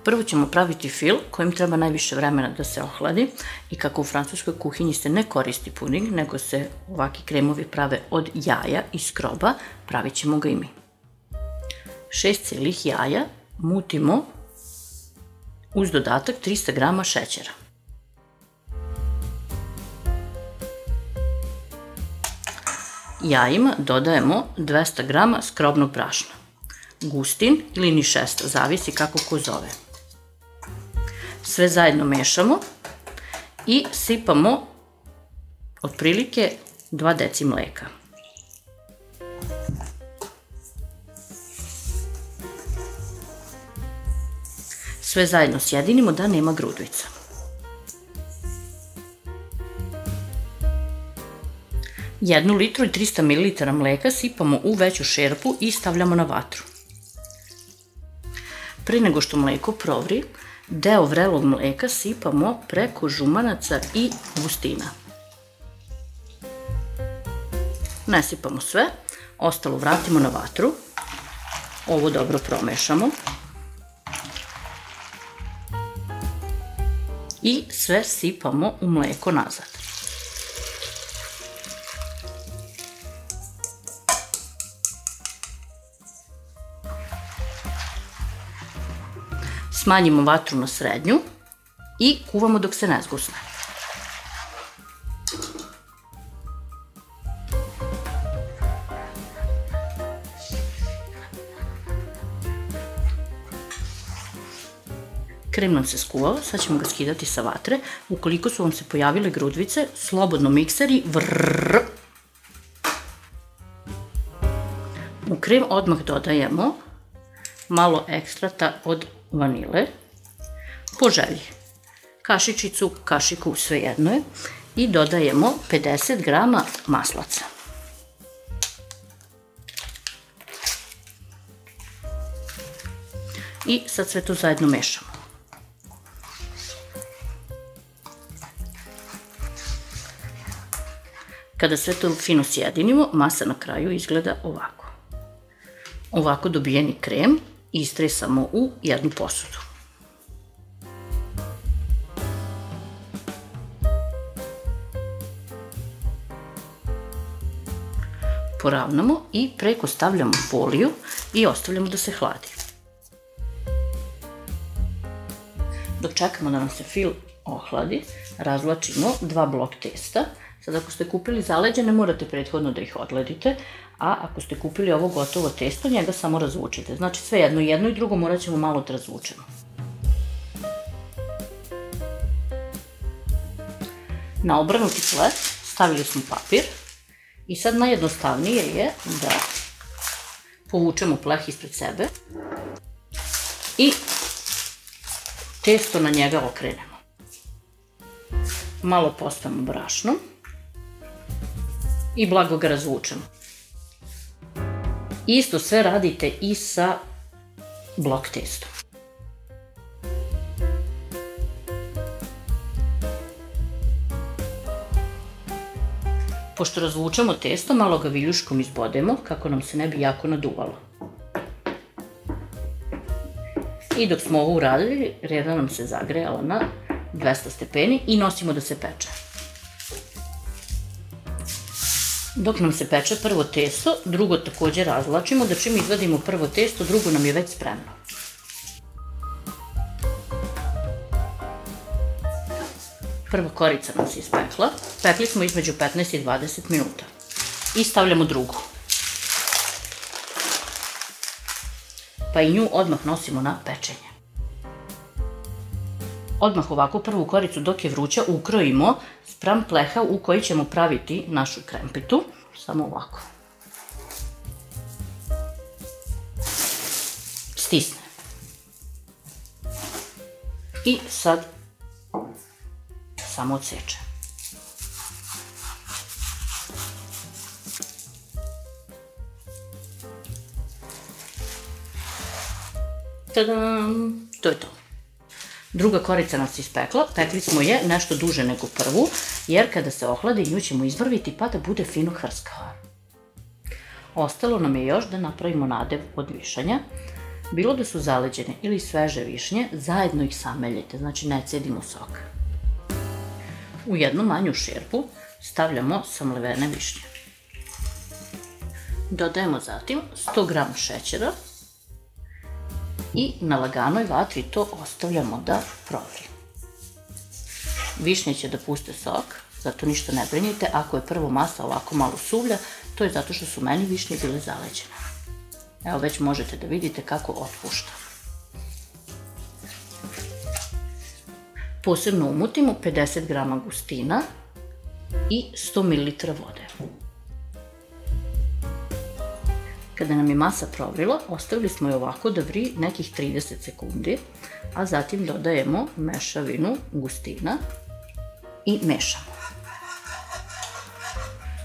Prvo ćemo praviti fil kojim treba najviše vremena da se ohladi i kako u francuskoj kuhinji se ne koristi puding, nego se ovakvi kremovi prave od jaja i skroba, pravit ćemo ga i mi. 6 celih jaja mutimo uz dodatak 300 g šećera. Jajima dodajemo 200 g skrobnog brašna, gustin ili ni šesta, zavisi kako ko zove. Sve zajedno mešamo i sipamo otprilike 2 deci mleka. Sve zajedno sjedinimo da nema grudvica. Jednu litru i 300 ml mleka sipamo u veću šerpu i stavljamo na vatru. Pre nego što mleko provri, deo vrelog mleka sipamo preko žumanaca i gustina. Ne sipamo sve, ostalo vratimo na vatru. Ovo dobro promešamo. I sve sipamo u mleko nazad. Smanjimo vatru na srednju i kuvamo dok se ne zgusne. Krem nam se skuvao, sad ćemo ga skidati sa vatre. Ukoliko su vam se pojavile grudvice, slobodno mikseri, vrrrr. U krem odmah dodajemo malo ekstrata od vanile, po želji, kašičicu, kašiku, svejedno je, i dodajemo 50 g maslaca. I sad sve to zajedno mešamo. Kada sve to fino sjedinimo, masa na kraju izgleda ovako. Ovako dobijeni krem istresamo u jednu posudu. Poravnamo i preko stavljamo foliju i ostavljamo da se hladi. Dok čekamo da nam se fil ohladi, razvlačimo 2 blok testa. Sad ako ste kupili zaleđe, ne morate prethodno da ih odledite, a ako ste kupili ovo gotovo testo, njega samo razvučite. Znači sve jedno i drugo morat ćemo malo da razvučemo. Na obrnuti flet stavili smo papir i sad najjednostavnije je da povučemo pleh ispred sebe i testo na njega okrenemo. Malo pospemo brašnom i blago ga razvučemo. Isto sve radite i sa blok testom. Pošto razvučemo testo, malo ga viljuškom izbodemo kako nam se ne bi jako naduvalo. I dok smo ovo uradili, reda nam se zagrejala na 200 stepeni i nosimo da se peče. Dok nam se peče prvo testo, drugo također razvlačimo, da čim izvadimo prvo testo, drugo nam je već spremno. Prva korica nam se ispekla, pekli smo između 15 i 20 minuta. I stavljamo drugu. Pa i nju odmah nosimo na pečenje. Odmah ovako prvu koricu dok je vruća ukrojimo spram pleha u koji ćemo praviti našu krempitu. Samo ovako. Stisne. I sad samo odseče. Tadam! To je to. Druga korica nas ispekla, pekli smo je nešto duže nego prvu, jer kada se ohladi nju ćemo izvrviti pa da bude fino hrskava. Ostalo nam je još da napravimo nadev od višanja. Bilo da su zaleđene ili sveže višnje, zajedno ih sameljite, znači ne cedimo sok. U jednu manju šerpu stavljamo samlevene višnje. Dodajemo zatim 100 g šećera i na laganoj vatri to ostavljamo da provri. Višnje će da puste sok, zato ništa ne brinite. Ako je prvo masa ovako malo suvlja, to je zato što su meni višnje bile zaleđene. Evo već možete da vidite kako otpušta. Posebno umutimo 50 g gustina i 100 ml vode. Kada nam je masa provrila, ostavili smo je ovako da vri nekih 30 sekundi, a zatim dodajemo mešavinu gustina i mešamo.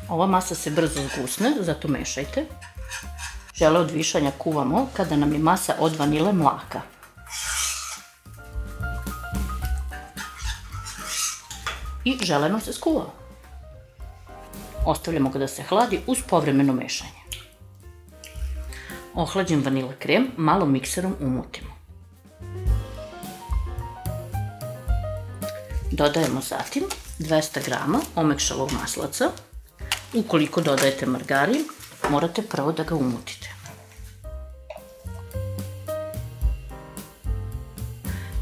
Ova masa se brzo zgusne, zato mešajte. Žele od višanja kuvamo kada nam je masa od vanile mlaka. I želeno se skuvao. Ostavljamo ga da se hladi uz povremeno mešanje. Ohlađen vanila krem malo mikserom umutimo. Dodajemo zatim 200 g omekšalog maslaca. Ukoliko dodajete margarin, morate prvo da ga umutite.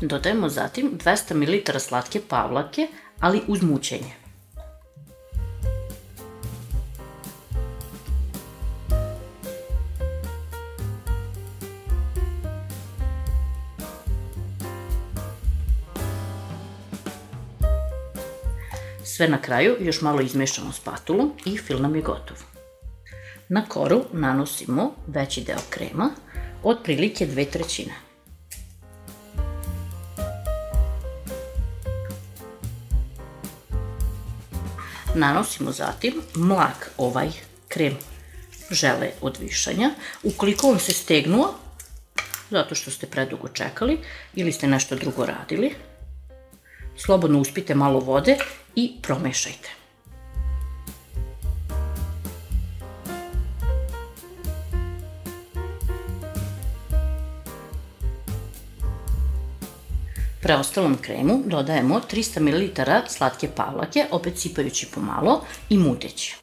Dodajemo zatim 200 ml slatke pavlake, ali uz mućenje. Sve na kraju još malo izmešamo spatulom i fil nam je gotov. Na koru nanosimo veći deo krema, otprilike 2/3. Nanosimo zatim mlak, ovaj krem žele od višanja. Ukoliko vam se stegnuo, zato što ste predugo čekali ili ste nešto drugo radili, slobodno uspite malo vode i promešajte. Preostalom kremu dodajemo 300 ml slatke pavlake, opet sipajući pomalo i muteći.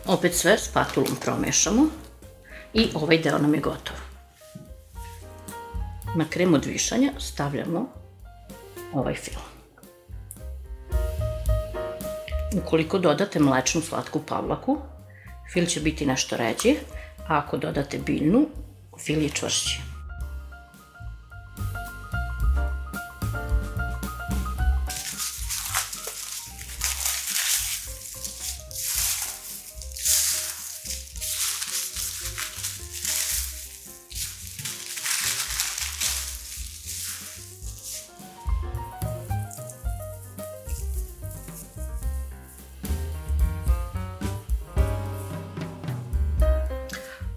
Opet sve spatulom promešamo i ovaj deo nam je gotov. Na krem od višanja stavljamo ovaj fil. Ukoliko dodate mlečnu slatku pavlaku, fil će biti nešto ređi, a ako dodate biljnu, fil je čvršći.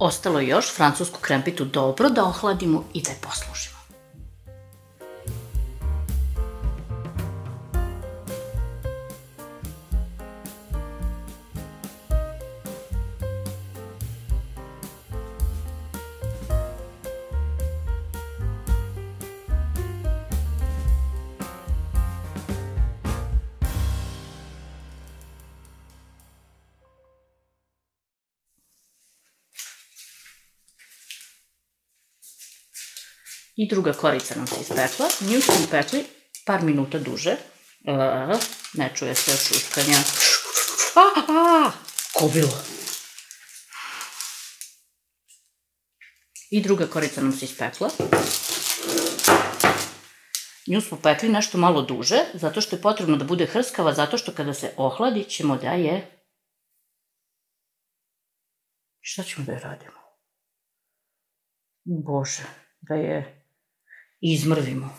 Ostalo je još francusku krempitu dobro da ohladimo i da je poslužimo. I druga korica nam se ispekla. Nju smo pekli par minuta duže. Ne čuje se šutkanja. Kobilo. I druga korica nam se ispekla. Nju smo pekli nešto malo duže, zato što je potrebno da bude hrskava, zato što kada se ohladi ćemo da je... Šta ćemo da je radimo? Bože, da je izmrvimo.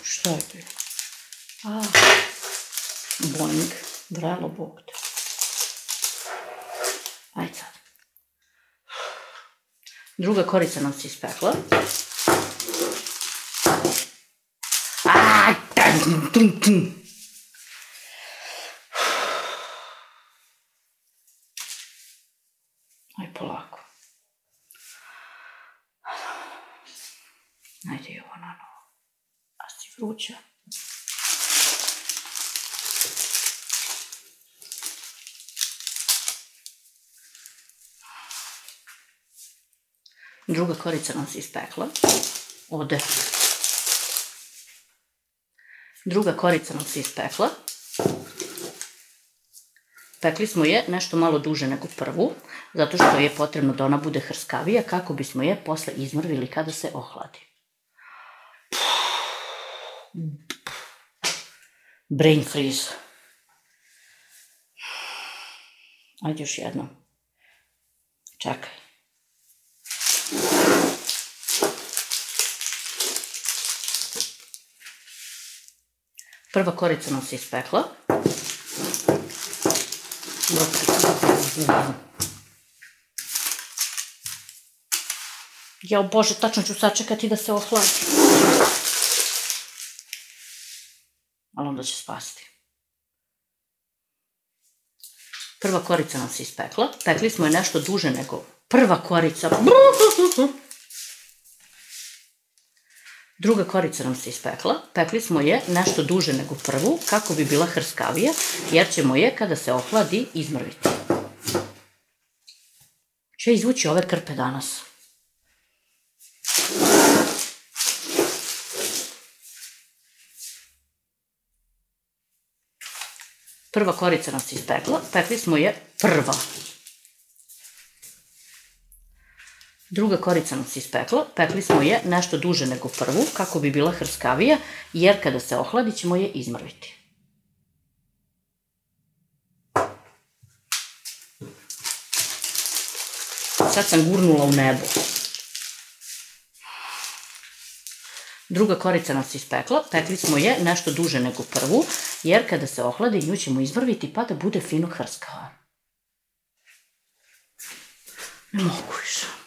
Šta je to? Boing, vrelo bog te. Ajde sad. Druga korica nam se ispekla. Aj polako. Ajde i ovo na novo. A si vruća. Druga korica nam se ispekla. Ode. Druga korica nam se ispekla. Pekli smo je nešto malo duže nego prvu, zato što je potrebno da ona bude hrskavija kako bismo je posle izmrvili kada se ohladi. Brain freeze. Ajde još jednom. Čekaj. Prva korica nam se ispekla. Jao Bože, tačno ću sačekati da se ohladi. Ali onda će spasti. Prva korica nam se ispekla. Pekli smo je nešto duže nego prva korica. Druga korica nam se ispekla. Pekli smo je nešto duže nego prvu kako bi bila hrskavija, jer ćemo je kada se ohladi izmrviti. Ću ja izvući ove krpe danas. Prva korica nam se ispekla, pekli smo je prva. Druga korica nam se ispekla, pekli smo je nešto duže nego prvu, kako bi bila hrskavija, jer kada se ohladi ćemo je izmrviti. Sad sam gurnula u nebo. Druga korica nam se ispekla, pekli smo je nešto duže nego prvu, jer kada se ohladi nju ćemo izmrviti pa da bude fino hrskava. Ne mogu više.